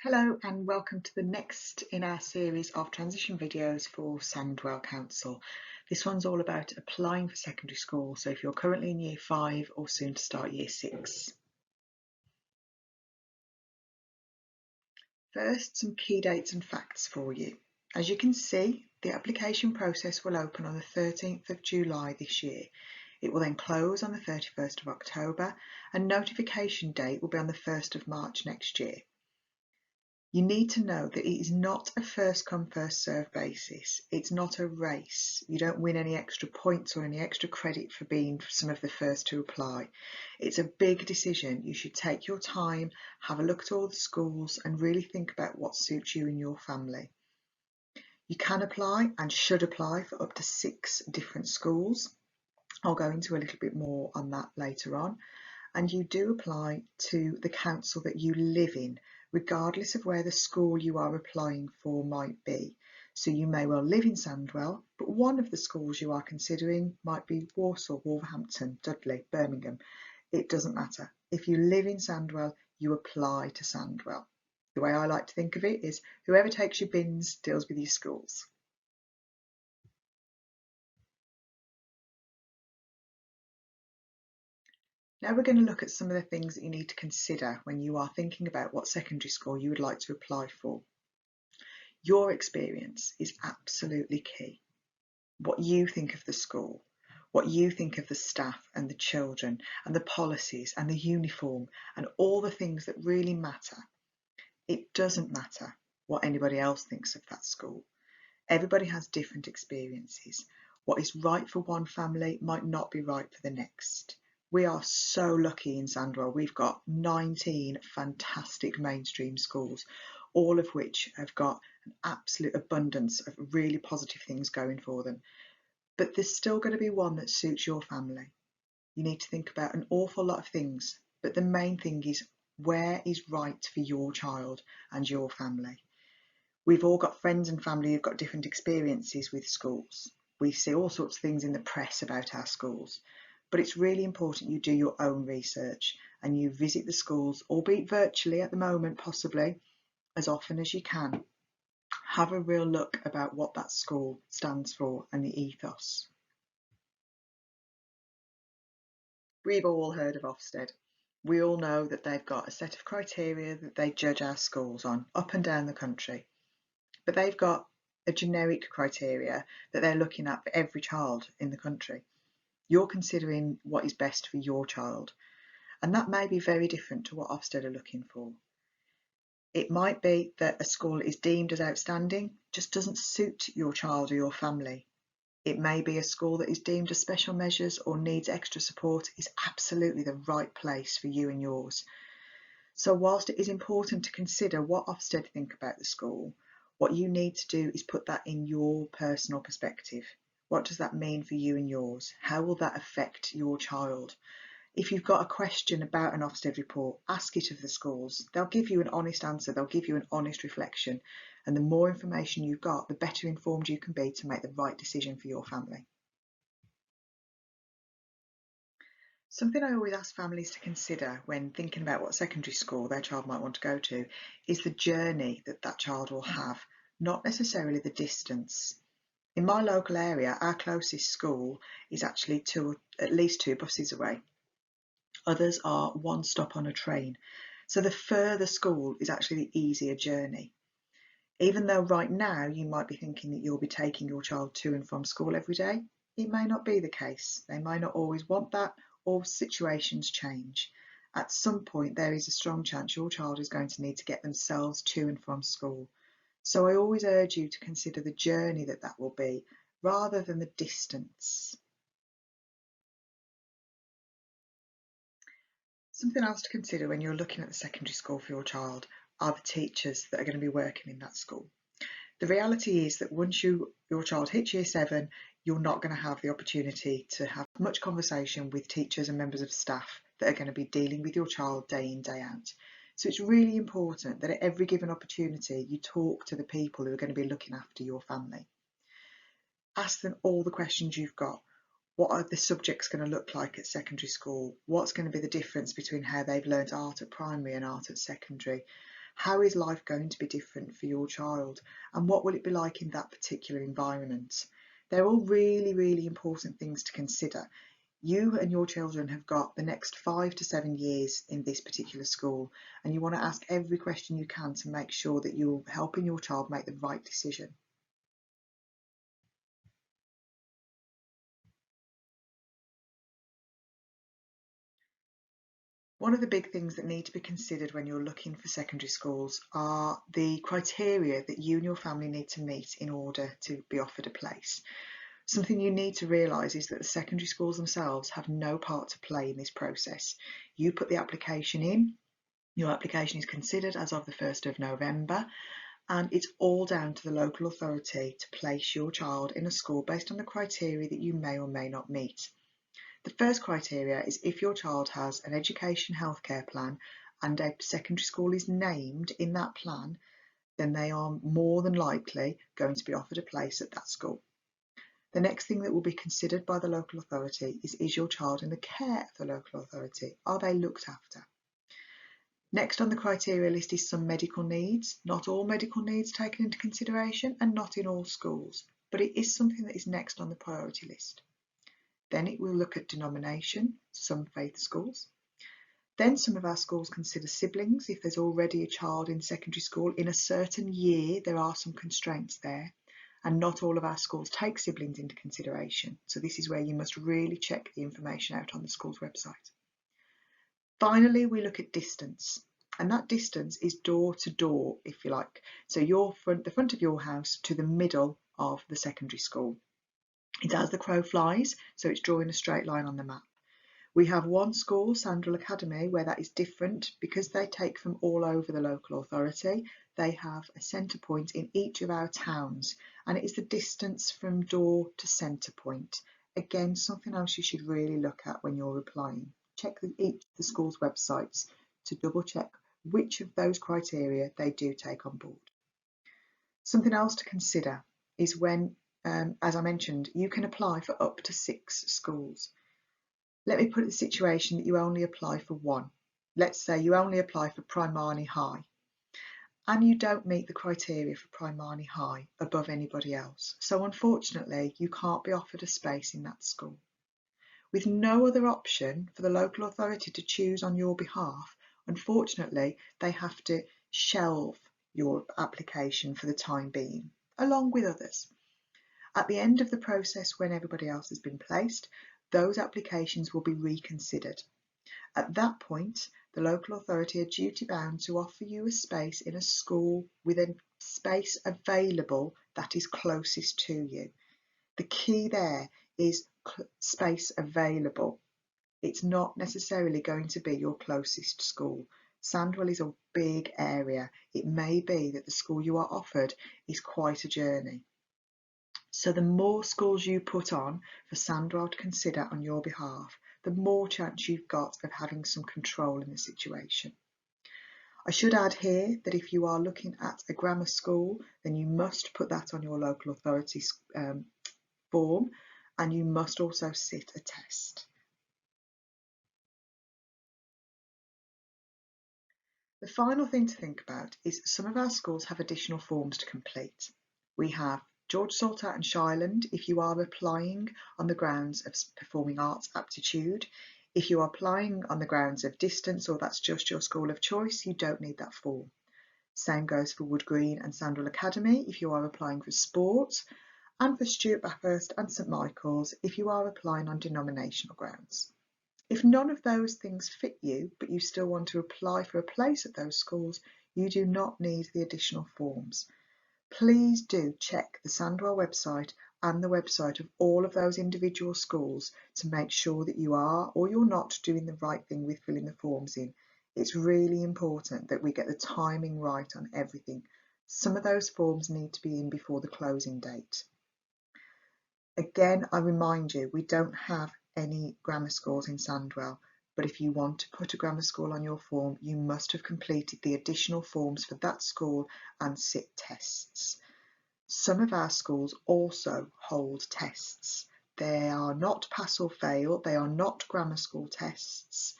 Hello and welcome to the next in our series of transition videos for Sandwell Council. This one's all about applying for secondary school, so if you're currently in year 5 or soon to start year 6. First, some key dates and facts for you. As you can see, the application process will open on the 13th of July this year. It will then close on the 31st of October and notification date will be on the 1st of March next year. You need to know that it is not a first come first served basis. It's not a race. You don't win any extra points or any extra credit for being some of the first to apply. It's a big decision. You should take your time, have a look at all the schools and really think about what suits you and your family. You can apply and should apply for up to 6 different schools. I'll go into a little bit more on that later on. And you do apply to the council that you live in, regardless of where the school you are applying for might be. So you may well live in Sandwell, but one of the schools you are considering might be Walsall, Wolverhampton, Dudley, Birmingham. It doesn't matter. If you live in Sandwell, you apply to Sandwell. The way I like to think of it is whoever takes your bins deals with your schools. Now we're going to look at some of the things that you need to consider when you are thinking about what secondary school you would like to apply for. Your experience is absolutely key. What you think of the school, what you think of the staff and the children and the policies and the uniform and all the things that really matter. It doesn't matter what anybody else thinks of that school. Everybody has different experiences. What is right for one family might not be right for the next. We are so lucky in Sandwell. We've got 19 fantastic mainstream schools, all of which have got an absolute abundance of really positive things going for them. But there's still going to be one that suits your family. You need to think about an awful lot of things, but the main thing is where is right for your child and your family. We've all got friends and family who've got different experiences with schools. We see all sorts of things in the press about our schools. But it's really important you do your own research and you visit the schools, albeit virtually at the moment possibly, as often as you can. Have a real look about what that school stands for and the ethos. We've all heard of Ofsted. We all know that they've got a set of criteria that they judge our schools on up and down the country. But they've got a generic criteria that they're looking at for every child in the country. You're considering what is best for your child, and that may be very different to what Ofsted are looking for. It might be that a school is deemed as outstanding, just doesn't suit your child or your family. It may be a school that is deemed as special measures or needs extra support is absolutely the right place for you and yours. So whilst it is important to consider what Ofsted think about the school, what you need to do is put that in your personal perspective. What does that mean for you and yours? How will that affect your child? If you've got a question about an Ofsted report, ask it of the schools. They'll give you an honest answer, they'll give you an honest reflection, and the more information you've got, the better informed you can be to make the right decision for your family. Something I always ask families to consider when thinking about what secondary school their child might want to go to is the journey that that child will have, not necessarily the distance. In my local area, our closest school is actually at least 2 buses away. Others are 1 stop on a train. So the further school is actually the easier journey. Even though right now you might be thinking that you'll be taking your child to and from school every day, it may not be the case. They may not always want that, or situations change. At some point there is a strong chance your child is going to need to get themselves to and from school. So I always urge you to consider the journey that will be, rather than the distance. Something else to consider when you're looking at the secondary school for your child are the teachers that are going to be working in that school. The reality is that once your child hits year 7, you're not going to have the opportunity to have much conversation with teachers and members of staff that are going to be dealing with your child day in, day out. So it's really important that at every given opportunity you talk to the people who are going to be looking after your family. Ask them all the questions you've got. What are the subjects going to look like at secondary school? What's going to be the difference between how they've learned art at primary and art at secondary? How is life going to be different for your child? And what will it be like in that particular environment? They're all really, really important things to consider. You and your children have got the next 5 to 7 years in this particular school, and you want to ask every question you can to make sure that you're helping your child make the right decision. One of the big things that need to be considered when you're looking for secondary schools are the criteria that you and your family need to meet in order to be offered a place. Something you need to realise is that the secondary schools themselves have no part to play in this process. You put the application in, your application is considered as of the 1st of November, and it's all down to the local authority to place your child in a school based on the criteria that you may or may not meet. The first criteria is if your child has an education healthcare plan and a secondary school is named in that plan, then they are more than likely going to be offered a place at that school. The next thing that will be considered by the local authority is your child in the care of the local authority? Are they looked after? Next on the criteria list is some medical needs. Not all medical needs taken into consideration and not in all schools, but it is something that is next on the priority list. Then it will look at denomination, some faith schools. Then some of our schools consider siblings. If there's already a child in secondary school in a certain year, there are some constraints there, and not all of our schools take siblings into consideration. So this is where you must really check the information out on the school's website. Finally, we look at distance, and that distance is door to door, if you like. So the front of your house to the middle of the secondary school. It's as the crow flies, so it's drawing a straight line on the map. We have one school, Sandwell Academy, where that is different because they take from all over the local authority. They have a centre point in each of our towns, and it is the distance from door to centre point. Again, something else you should really look at when you're applying. Check each of the school's websites to double check which of those criteria they do take on board. Something else to consider is when as I mentioned, you can apply for up to 6 schools. Let me put the situation that you only apply for one. Let's say you only apply for Primani High and you don't meet the criteria for Primani High above anybody else. So unfortunately, you can't be offered a space in that school. With no other option for the local authority to choose on your behalf, unfortunately, they have to shelve your application for the time being, along with others. At the end of the process, when everybody else has been placed, those applications will be reconsidered. At that point, the local authority are duty bound to offer you a space in a school with a space available that is closest to you. The key there is space available. It's not necessarily going to be your closest school. Sandwell is a big area. It may be that the school you are offered is quite a journey. So the more schools you put on for Sandwell to consider on your behalf, the more chance you've got of having some control in the situation. I should add here that if you are looking at a grammar school, then you must put that on your local authority form, and you must also sit a test. The final thing to think about is some of our schools have additional forms to complete. We have George Salter and Shireland if you are applying on the grounds of performing arts aptitude. If you are applying on the grounds of distance or that's just your school of choice, you don't need that form. Same goes for Wood Green and Sandwell Academy if you are applying for sport, and for Stuart Bathurst and St Michael's if you are applying on denominational grounds. If none of those things fit you, but you still want to apply for a place at those schools, you do not need the additional forms. Please do check the Sandwell website and the website of all of those individual schools to make sure that you are or you're not doing the right thing with filling the forms in. It's really important that we get the timing right on everything. Some of those forms need to be in before the closing date. Again, I remind you, we don't have any grammar schools in Sandwell, but if you want to put a grammar school on your form, you must have completed the additional forms for that school and sit tests. Some of our schools also hold tests. They are not pass or fail, they are not grammar school tests.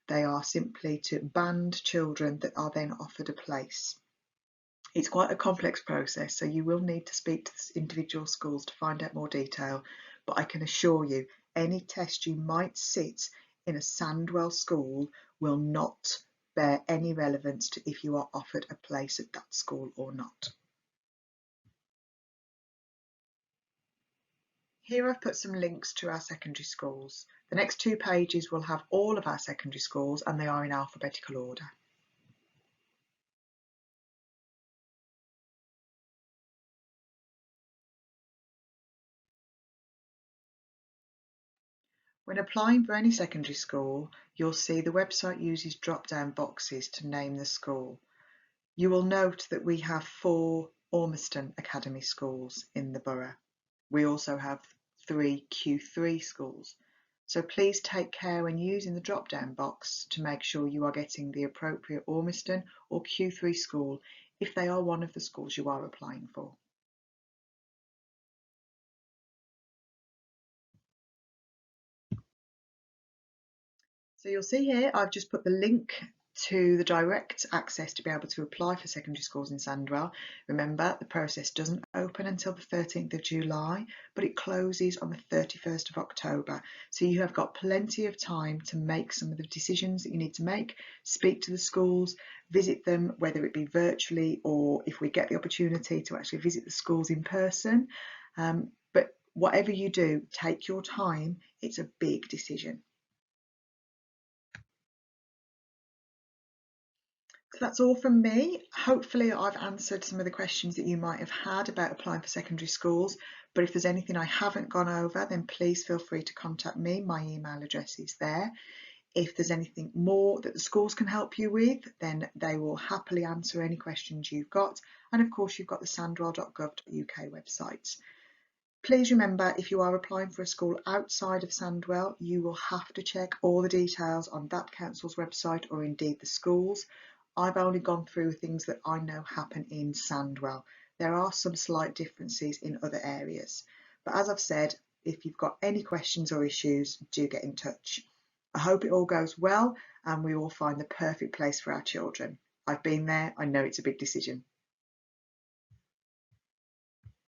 They are simply to band children that are then offered a place. It's quite a complex process, so you will need to speak to individual schools to find out more detail, but I can assure you any test you might sit in a Sandwell school will not bear any relevance to if you are offered a place at that school or not. Here I've put some links to our secondary schools. The next 2 pages will have all of our secondary schools and they are in alphabetical order. When applying for any secondary school, you'll see the website uses drop-down boxes to name the school. You will note that we have 4 Ormiston Academy schools in the borough. We also have 3 Q3 schools. So please take care when using the drop-down box to make sure you are getting the appropriate Ormiston or Q3 school if they are one of the schools you are applying for. So you'll see here I've just put the link to the direct access to be able to apply for secondary schools in Sandwell. Remember, the process doesn't open until the 13th of July, but it closes on the 31st of October. So you have got plenty of time to make some of the decisions that you need to make, speak to the schools, visit them, whether it be virtually or if we get the opportunity to actually visit the schools in person. But whatever you do, take your time. It's a big decision. So that's all from me. Hopefully I've answered some of the questions that you might have had about applying for secondary schools, but if there's anything I haven't gone over, then please feel free to contact me. My email address is there. If there's anything more that the schools can help you with, then they will happily answer any questions you've got. And of course, you've got the sandwell.gov.uk website. Please remember, if you are applying for a school outside of Sandwell, you will have to check all the details on that council's website or indeed the schools. I've only gone through things that I know happen in Sandwell. There are some slight differences in other areas. But as I've said, if you've got any questions or issues, do get in touch. I hope it all goes well and we all find the perfect place for our children. I've been there, I know it's a big decision.